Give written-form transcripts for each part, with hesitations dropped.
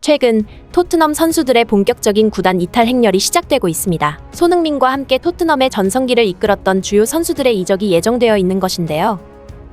최근 토트넘 선수들의 본격적인 구단 이탈 행렬이 시작되고 있습니다. 손흥민과 함께 토트넘의 전성기를 이끌었던 주요 선수들의 이적이 예정되어 있는 것인데요.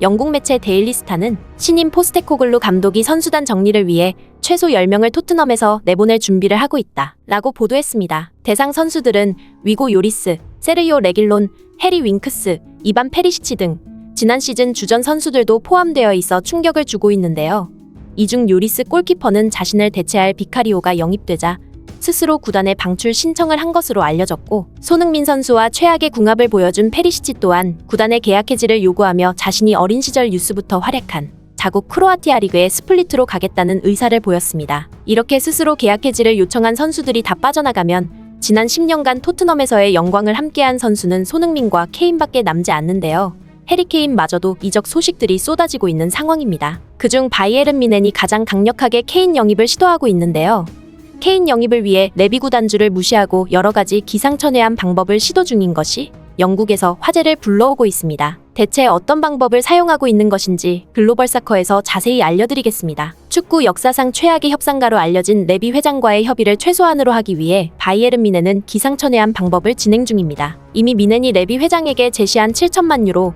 영국 매체 데일리 스타는 신임 포스테코글루 감독이 선수단 정리를 위해 최소 10명을 토트넘에서 내보낼 준비를 하고 있다 라고 보도했습니다. 대상 선수들은 위고 요리스, 세르히오 레길론, 해리 윙크스, 이반 페리시치 등 지난 시즌 주전 선수들도 포함되어 있어 충격을 주고 있는데요. 이 중 요리스 골키퍼는 자신을 대체할 비카리오가 영입되자 스스로 구단에 방출 신청을 한 것으로 알려졌고, 손흥민 선수와 최악의 궁합을 보여준 페리시치 또한 구단의 계약 해지를 요구하며 자신이 어린 시절 유스부터 활약한 자국 크로아티아 리그의 스플리트로 가겠다는 의사를 보였습니다. 이렇게 스스로 계약 해지를 요청한 선수들이 다 빠져나가면 지난 10년간 토트넘에서의 영광을 함께한 선수는 손흥민과 케인밖에 남지 않는데요. 해리 케인마저도 이적 소식들이 쏟아지고 있는 상황입니다. 그중 바이에른 뮌헨이 가장 강력하게 케인 영입을 시도하고 있는데요. 케인 영입을 위해 레비 구단주를 무시하고 여러 가지 기상천외한 방법을 시도 중인 것이 영국에서 화제를 불러오고 있습니다. 대체 어떤 방법을 사용하고 있는 것인지 글로벌 사커에서 자세히 알려드리겠습니다. 축구 역사상 최악의 협상가로 알려진 레비 회장과의 협의를 최소한으로 하기 위해 바이에른 뮌헨은 기상천외한 방법을 진행 중입니다. 이미 뮌헨이 레비 회장에게 제시한 7천만 유로,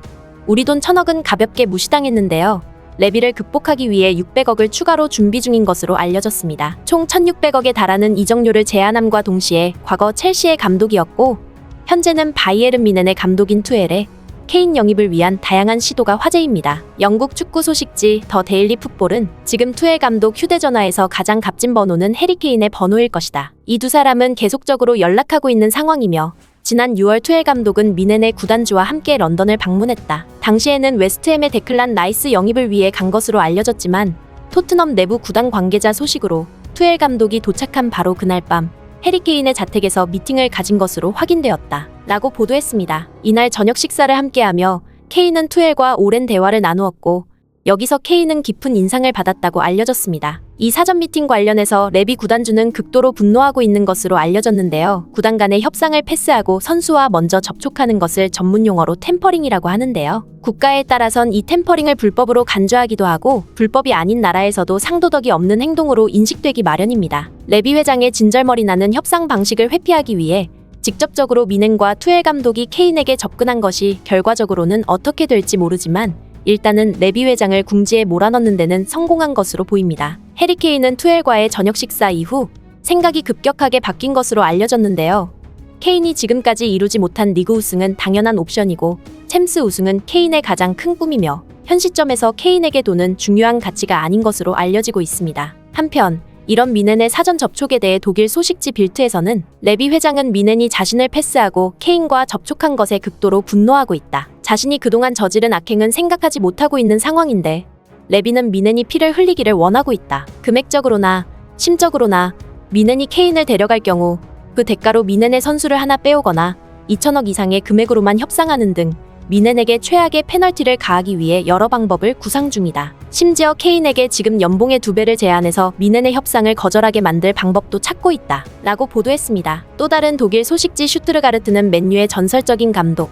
우리 돈 1,000억은 가볍게 무시당했는데요. 레비를 극복하기 위해 600억을 추가로 준비 중인 것으로 알려졌습니다. 총 1,600억에 달하는 이적료를 제안함과 동시에 과거 첼시의 감독이었고 현재는 바이에른 뮌헨의 감독인 투엘의 케인 영입을 위한 다양한 시도가 화제입니다. 영국 축구 소식지 더 데일리 풋볼은 지금 투엘 감독 휴대전화에서 가장 값진 번호는 해리 케인의 번호일 것이다. 이 두 사람은 계속적으로 연락하고 있는 상황이며 지난 6월 투엘 감독은 뮌헨의 구단주와 함께 런던을 방문했다. 당시에는 웨스트햄의 데클란 라이스 영입을 위해 간 것으로 알려졌지만 토트넘 내부 구단 관계자 소식으로 투엘 감독이 도착한 바로 그날 밤 해리 케인의 자택에서 미팅을 가진 것으로 확인되었다 라고 보도했습니다. 이날 저녁 식사를 함께하며 케인은 투엘과 오랜 대화를 나누었고 여기서 케인은 깊은 인상을 받았다고 알려졌습니다. 이 사전 미팅 관련해서 레비 구단주는 극도로 분노하고 있는 것으로 알려졌는데요. 구단 간의 협상을 패스하고 선수와 먼저 접촉하는 것을 전문 용어로 템퍼링이라고 하는데요. 국가에 따라선 이 템퍼링을 불법으로 간주하기도 하고 불법이 아닌 나라에서도 상도덕이 없는 행동으로 인식되기 마련입니다. 레비 회장의 진절머리 나는 협상 방식을 회피하기 위해 직접적으로 뮌헨과 투엘 감독이 케인에게 접근한 것이 결과적으로는 어떻게 될지 모르지만 일단은 레비 회장을 궁지에 몰아넣는 데는 성공한 것으로 보입니다. 해리 케인은 투엘과의 저녁 식사 이후 생각이 급격하게 바뀐 것으로 알려졌는데요. 케인이 지금까지 이루지 못한 리그 우승은 당연한 옵션이고 챔스 우승은 케인의 가장 큰 꿈이며 현 시점에서 케인에게 돈은 중요한 가치가 아닌 것으로 알려지고 있습니다. 한편 이런 뮌헨의 사전 접촉에 대해 독일 소식지 빌트에서는 레비 회장은 뮌헨이 자신을 패스하고 케인과 접촉한 것에 극도로 분노하고 있다. 자신이 그동안 저지른 악행은 생각하지 못하고 있는 상황인데 레비는 뮌헨이 피를 흘리기를 원하고 있다. 금액적으로나 심적으로나 뮌헨이 케인을 데려갈 경우 그 대가로 뮌헨의 선수를 하나 빼오거나 2천억 이상의 금액으로만 협상하는 등 뮌헨에게 최악의 페널티를 가하기 위해 여러 방법을 구상 중이다. 심지어 케인에게 지금 연봉의 2배를 제안해서 뮌헨의 협상을 거절하게 만들 방법도 찾고 있다 라고 보도했습니다. 또 다른 독일 소식지 슈투르가르트는 맨유의 전설적인 감독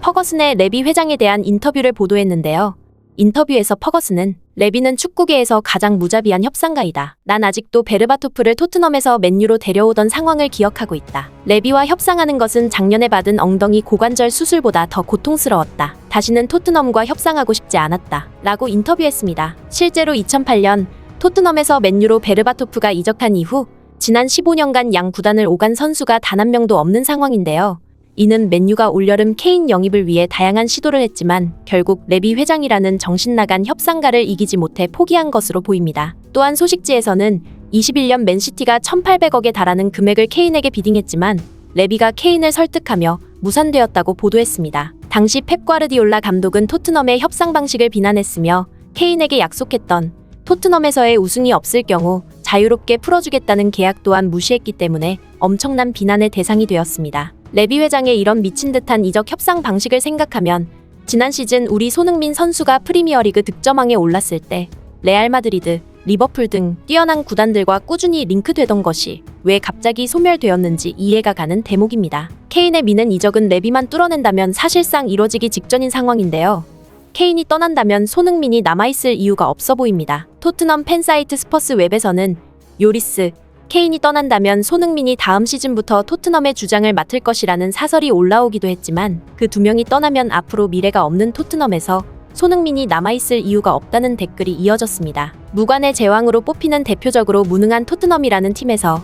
퍼거슨의 레비 회장에 대한 인터뷰를 보도했는데요. 인터뷰에서 퍼거슨은 레비는 축구계에서 가장 무자비한 협상가이다. 난 아직도 베르바토프를 토트넘에서 맨유로 데려오던 상황을 기억하고 있다. 레비와 협상하는 것은 작년에 받은 엉덩이 고관절 수술보다 더 고통스러웠다. 다시는 토트넘과 협상하고 싶지 않았다 라고 인터뷰했습니다. 실제로 2008년 토트넘에서 맨유로 베르바토프가 이적한 이후 지난 15년간 양 구단을 오간 선수가 단 한 명도 없는 상황인데요. 이는 맨유가 올여름 케인 영입을 위해 다양한 시도를 했지만 결국 레비 회장이라는 정신나간 협상가를 이기지 못해 포기한 것으로 보입니다. 또한 소식지에서는 21년 맨시티가 1,800억에 달하는 금액을 케인에게 비딩했지만 레비가 케인을 설득하며 무산되었다고 보도했습니다. 당시 펩 과르디올라 감독은 토트넘의 협상 방식을 비난했으며 케인에게 약속했던 토트넘에서의 우승이 없을 경우 자유롭게 풀어주겠다는 계약 또한 무시했기 때문에 엄청난 비난의 대상이 되었습니다. 레비 회장의 이런 미친 듯한 이적 협상 방식을 생각하면 지난 시즌 우리 손흥민 선수가 프리미어리그 득점왕에 올랐을 때 레알 마드리드, 리버풀 등 뛰어난 구단들과 꾸준히 링크되던 것이 왜 갑자기 소멸되었는지 이해가 가는 대목입니다. 케인의 뮌헨 이적은 레비만 뚫어낸다면 사실상 이뤄지기 직전인 상황인데요. 케인이 떠난다면 손흥민이 남아있을 이유가 없어 보입니다. 토트넘 팬사이트 스퍼스 웹에서는 요리스, 케인이 떠난다면 손흥민이 다음 시즌부터 토트넘의 주장을 맡을 것이라는 사설이 올라오기도 했지만 그 두 명이 떠나면 앞으로 미래가 없는 토트넘에서 손흥민이 남아있을 이유가 없다는 댓글이 이어졌습니다. 무관의 제왕으로 뽑히는 대표적으로 무능한 토트넘이라는 팀에서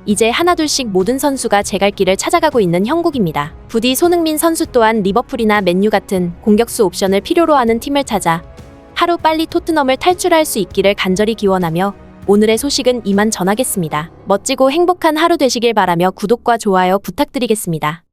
이제 하나둘씩 모든 선수가 제갈 길을 찾아가고 있는 형국입니다. 부디 손흥민 선수 또한 리버풀이나 맨유 같은 공격수 옵션을 필요로 하는 팀을 찾아 하루빨리 토트넘을 탈출할 수 있기를 간절히 기원하며 오늘의 소식은 이만 전하겠습니다. 멋지고 행복한 하루 되시길 바라며 구독과 좋아요 부탁드리겠습니다.